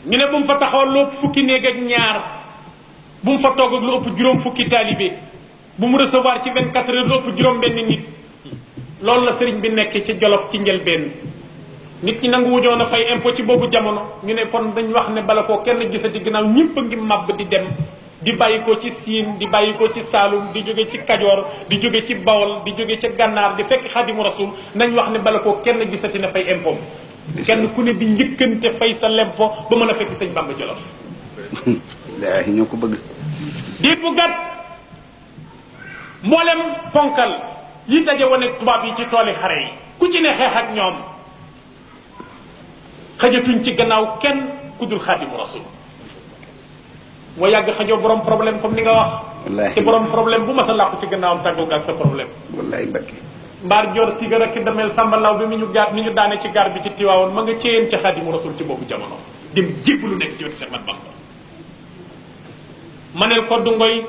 ñu ne bu mu fa taxawal lu ëpp fukki néeg ak ñaar bu mu fa toog ak lu ëpp juróom fukki taalibe bu mu recevoir ci 24 heures lu ëpp juróom benn nit loolu la sëriñ bi nekk ci Jolof ci njëlbeen nit ñi nangu wuñoon a fay impôt ci boobu jamono ñu ne kon dañ wax ne bala koo kenn gisati ginnaaw ñëpp a ngi màbb di dem di bàyyi ko ci Siin di bàyyi ko ci Saalum di jóge ci Kajoor di jóge ci Bawol di jóge ci Gànnaar di fekk Xaadimu Rasuul nañ wax ne bala koo kenn gisati na fay impôt kenn ku ne di njëkkante fay sa lempo ba mën a fekk sëñ Bamba Jolof laahi ñoo ko bëgg diir bu gàtt mboolem ponkal yi daje woon ak tubaab yi ci tooli xare yi ku ci ne xeex ak ñoom xajatuñ ci gannaaw kenn ku dul Xaadimu Rasuul moo yàgg xajoo borom problème comme ni nga wax wallaahi te borom problème bu ma sa làqu ci gannaawam tàggoo ak sa problème wallaahi Mbacke mbaar joor sigara ki damel sàmbalaw bi mi ñu daane ci gaar bi ci Tiwaawoon ma nga céyeen ca Xaadimu Rasuul ci boobu jamono dem jépp lu nekk ci wetu Seex Ahmadu Bamba manel ko du ngoy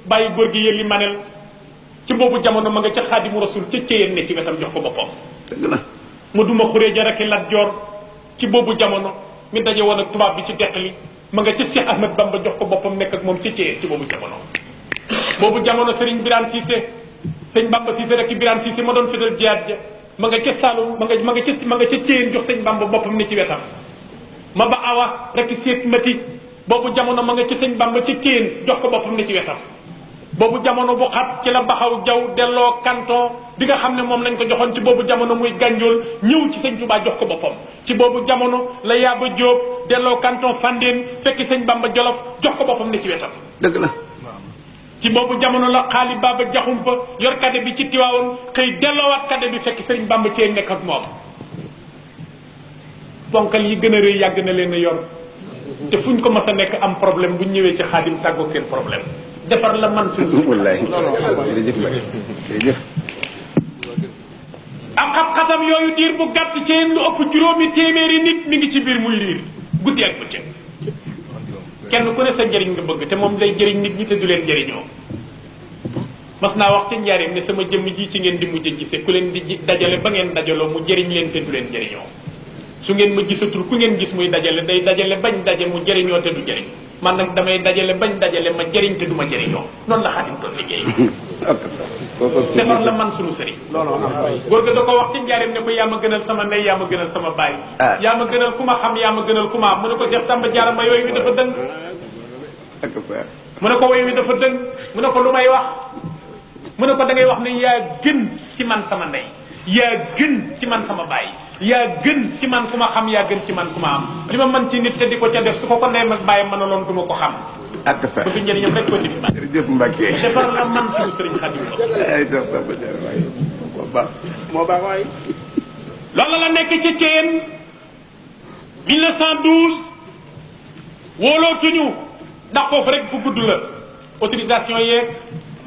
bàyyi góor gi yëlli manel ci boobu jamono ma nga ca Xaadimu Rasuul ca céyeen ne ci wetam jox ko boppam dëgg la ma duma xuree jaraki Lat Joor ci boobu jamono mi daje woon ak tubaab bi ci deqali ma nga ca Seex Ahmadu Bamba jox ko boppam nekk ak moom ca céyeen ci boobu jamono Sëriñ Birane Cissé sëñ Bamba Cissé rek Birane Cissé ma doon fital jiyaat ja ma nga ca Saalum ma nga ca céyeen jox sëñ Bamba boppam ne ci wetam ma ba awa rek seet mati boobu jamono ma nga ci sëñ Bamba ca céyeen jox ko boppam ne ci wetam boobu jamono bu xat ci la baxaw jaw delloo canton bi nga xam ne moom lañ ko joxoon ci boobu jamono muy gànjool ñëw ci sëñ Touba jox ko boppam ci boobu jamono la Yaaba Jóob delloo canton Fandène fekki sëñ Bamba Jolof jox ko boppam ne ci wetam dëgg la ci boobu jamono la xaali Baba Jaxumpa yor kade bi ci Tiwaawoon xëy delloowaat kade bi fekk sëriñ Bamba cee nekk ak moom ponkal yi gën a rëy yàgg na leen a yor te fuñ ko mas a nekk am problème buñ ñëwee ci Xaadim tàggoog seen problème defar la man suñu wallaahi jërëjëf Mbacke jërëjëf am xat-xatam yooyu diir bu gàtt ci lu ëpp juróomi téeméeri nit mi ngi ci biir muy riir guddi ak bëccëg kenn ku ne sa njëriñ nga bëgg te moom lay jëriñ nit ñi te du leen jëriñoo mas naa wax ci njaareem ne sama jëmm ji ci ngeen di mujj gisee ku leen di dajale ba ngeen dajaloo mu jëriñ leen te du leen jëriñoo su ngeen ma gisatul ku ngeen gis muy dajale day dajale bañ daje mu jëriñoo te du jëriñ man nag damay dajale bañ dajale ma jëriñ te du ma jëriñoo noonu la Xaadim doon liggéey defar la man suñu sëriñ góor ga da ko wax ci njaareem ne ko yaa ma gënal sama ndey yaa ma gënal sama baay yaa ma gënal ku ma xam yaa ma gënal ku ma am mu ne ko Cheikh Samba Diarra ma yooyu wi dafa dëng mu ne ko woy wi dafa dëng mu ne ko lu may wax mu ne ko da ngay wax ne yaa gën ci man sama ndey yaa gën ci man sama baay yaa gën ci man ku ma xam yaa gën ci man ku ma am li ma mën ci nit te di ko ca def su ko ko ndeyam ak bàyyam mën a loon du ma ko xam ak sa bëgg njëriñam rek ko def ma jërëjëf Mbacke defar la man suñu sëriñ Xaadim ay Cheikh Samba Diarra waay moo baax waay loolu la nekk ci Thièyène 1912 wóolootuñu ndax foofu rek fu gudd la autorisation yeeg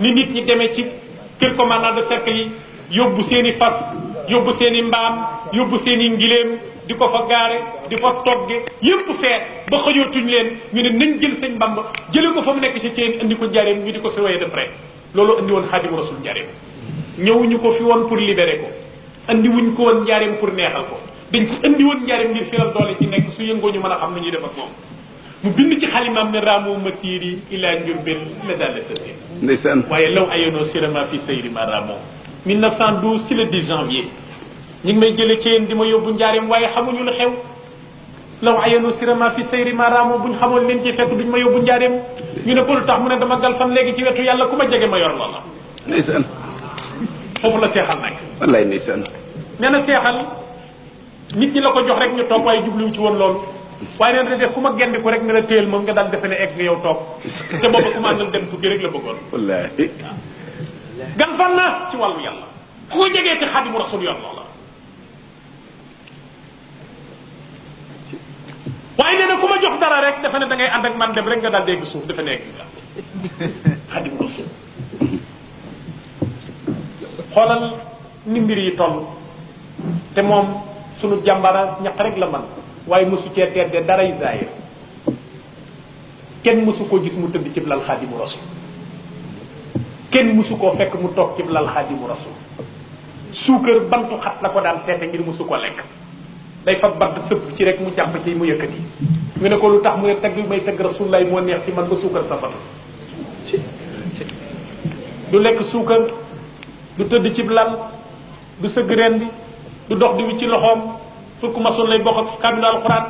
ni nit ñi demee ci kër commandant de cercle yi yóbbu seen i fas yóbbu seen i mbaam yóbbu seen i ngileem di ko fa gaare di fa togge yépp fees ba xëjootuñ leen ñu ne nañ jël sëñ Bamba jële ko fa mu nekk ci Thièyène indi ko Njaaréem ñu di ko surveiller de près loolu indi woon Xaadimu Rasuul Njaaréem ñëwuñu ko fi woon pour libérer ko andi wuñ ko woon Njaaréem pour neexal ko dañ ci andi woon Njaaréem ngir firal doole ci nekk su yëngoo ñu mën a xam nu ñuy def ak moom mu bind ci xalimaam ne raamu masiri ila Njurbel la daal la sësi ndeysaan waaye law ayoonoo sirama fi sayri ma raamoo 1912 ci le 10 janvier ñu ngi may jële ci yéen di ma yóbbu Njaaréem waaye xamuñu lu xew law ayoonoo sirama fi sayri ma raamoo buñ xamoon leen ci fekk duñ ma yóbbu Njaaréem ñu ne ko lu tax mu ne dama gal fan léegi ci wetu yàlla ku ma jege ma yor loola ndeysaan foofu la seexal nag wallaay ndeysaan nee na seexal nit ñi la ko jox rek ñu toog waaye jubluwu ci woon loolu waaye nee na def ku ma gendi ko rek ne la téyel moom nga daal defe ne egg nga yow toog te booba ku ma àndal dem tukki rek la bëggoon wallaay gan fan na ci wàllu yàlla ku ko jegee ci Xaadimu Rasuul yor loola waaye nee na ku ma jox dara rek defe ne da ngay ànd ak man dem rek nga daal dégg suuf defe ne egg nga Xaadimu Rasuul xoolal ni mbir yi toll te moom sunu jàmbara ñaq rek la man waaye mosu cee tedde daray zaahir kenn mosu koo gis mu tëdd ci lal Xaadimu Rasuul kenn mosu koo fekk mu toog ci lal Xaadimu Rasuul suukar bantu xat la ko daan seete ngir mosu ko lekk day fa bant sëpp ci rek mu jàpp ci mu yëkkati mu ne ko lu tax mu ne tagg bi may tagg Rasulullah moo neex ci man ba suukar safara du lekk suukar du tëdd ci lal du sëgg ren bi du dox di wi ci loxoom pour ku masoon lay bokk ak kaamilu alquran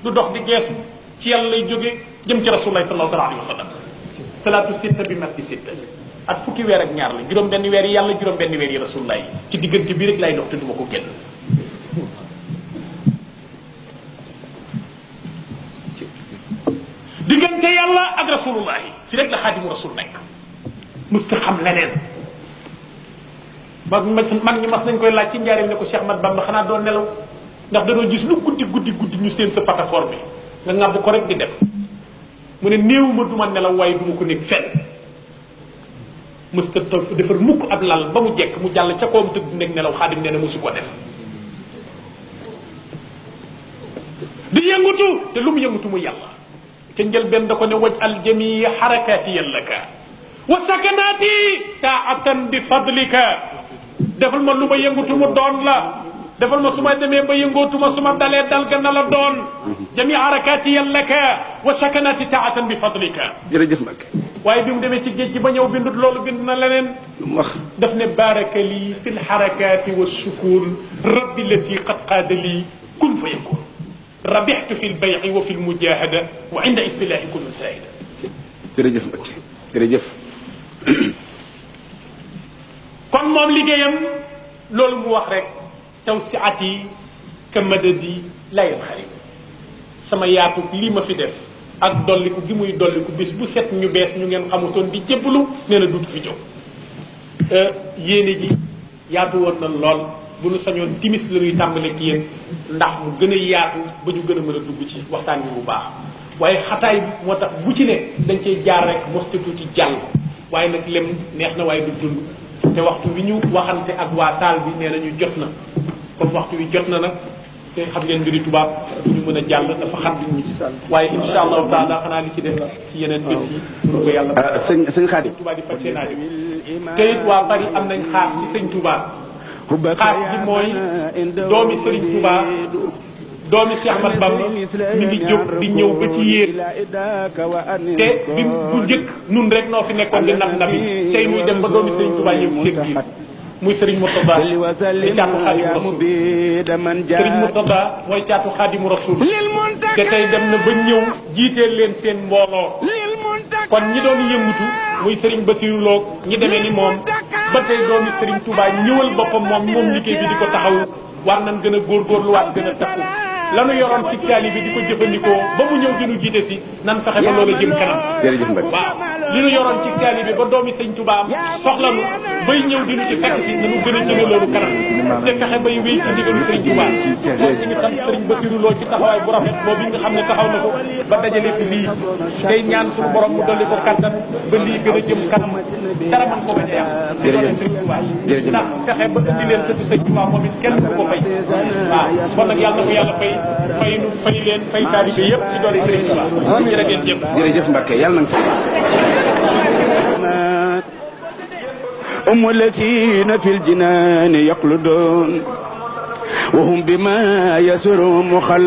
du dox di geesu ci yàlla lay jóge jëm ci Rasulullah sallallahu alayhi wa sallam salaatu sitta bi matti sitta ak fukki weer ak ñaar la juróom benn weer yi yàlla juróom benn weer yi Rasulullah yi ci diggante bii rek lay dox te duma ko génn diggante yàlla ak Rasulullah yi fi rek la xaadimu rasul nekk musta xam leneen mag ñi mas nañ koy laaj ci njaareem ne ko Cheikh Ahmad Bamba xanaa doon nelaw ndax danoo gis lu guddi ñu seen sa patafoor bi nga ŋàbb ko rek di def mu ne néewuma duma nelaw waaye duma ko nekk fenn mësta toog defar mukk ab lal ba mu jekk mu jàll ca koom tëdd nekk nelaw xaadim nee na mosu ko def di yëngutu te lu mu yëngutu mu yàlla ca njëlbeen da ko ne waj al jamii xarakaati yallaka wa sakanaati taatan bi fadlika defal ma lu ma yëngutu mu doon la defal ma su ma demee ba yëngootuma su ma dalee dal ga na la doon jami harakaati yallaka wa sakanaati taatan bi fadlika jërëjëf Mbacke waaye bi mu demee ci géej gi ba ñëw bindut loolu bind na leneen lu mu wax daf ne baraka lii fi lharakaati wa sukun rabbi lasi qad qaada lii kun fa yakun rabixtu fi lbayci wa fi lmujahada wa inda isbillahi kullu saida jërëjëf Mbacke jërëjëf kon moom liggéeyam loolu mu wax rek tawsiati ka madadi layal xarit sama yaatu lii ma fi def ak dolliku gi muy dolliku bis bu set ñu bees ñu ngeen xamutoon di jébbalu nee na duutu fi jóg yéene ji yaatu woon na lool bu nu sañoon timis la ñuy tàmbale ki yéen ndax mu gën a yaatu ba ñu gën a mën a dugg ci waxtaan bi bu baax waaye xataay bi moo tax bu ci ne dañ cey jaar rek mostatu ci jàll waaye nag lem neex na waaye du dund te waxtu wi ñu waxante ak waa saal bi nee nañu jot na comme waxtu wi jot na nag te xam ngeen mbiri tubaab du ñu mën a jàll dafa xat bi ñu ci saal waaye insha allahu taala xanaa li ci def ci yeneen bés yi pour ko yàlla sëñ Xaadim Touba di faj seen aajo te it waa Paris am nañ xaas ci sëñ Touba xaas bi mooy doomi Sëriñ Touba doomi Cheikh Ahmad Bamba mi ngi jóg di ñëw ba ci yéen te bi bu njëkk nun rek noo fi nekkoon di nab nabi tey muy dem ba doomi Sëriñ Touba ñëw ci seen biir muy Sëriñ Murtada di caatu Xaadimu Rasul Sëriñ Murtada mooy caatu Xaadimu Rasul te tey dem na ba ñëw jiiteel leen seen mbooloo kon ñi doon yëngutu muy Sëriñ Basiru Lo ñi demee ni moom ba tey doomi Sëriñ Touba ñëwal boppam moom liggéey bi di ko taxaw war nañ gën a góorgóorluwaat gën a takku lanu yoroon ci taalibe bi di ko jëfandikoo ba mu ñëw dinu jiite si nan fexe ba loola jëm kanam jërëjëf Mbacke waaw li nu yoroon ci taalibe bi ba doomi sëñ Touba am soxla nu bay ñëw dinu ci fekk si nanu gën a jëme loolu kanam te fexe bay wéy ci ndigalu sëriñ Touba kon ñu ngi sant sëriñ Basiru Lo ci taxawaay bu rafet boobu nga xam ne taxaw na ko ba dajale fi lii tey ñaan suñu borom mu dolli ko kattan ba lii gën a jëm kanam dara man ko bañ a yàq jërëjëf sëriñ Touba jërëjëf ndax fexe ba indi leen sëtu sëñ Touba moom it kenn du ko fay waaw kon nag yàlla na ko yàlla fay nu fay leen fay taalibe yëpp ci doole Sëriñ Touba jërë ngeen jëf jërëjëf Mbacke yàlla na nga هم الذين في الجنان يقلدون وهم بما يسر مخلد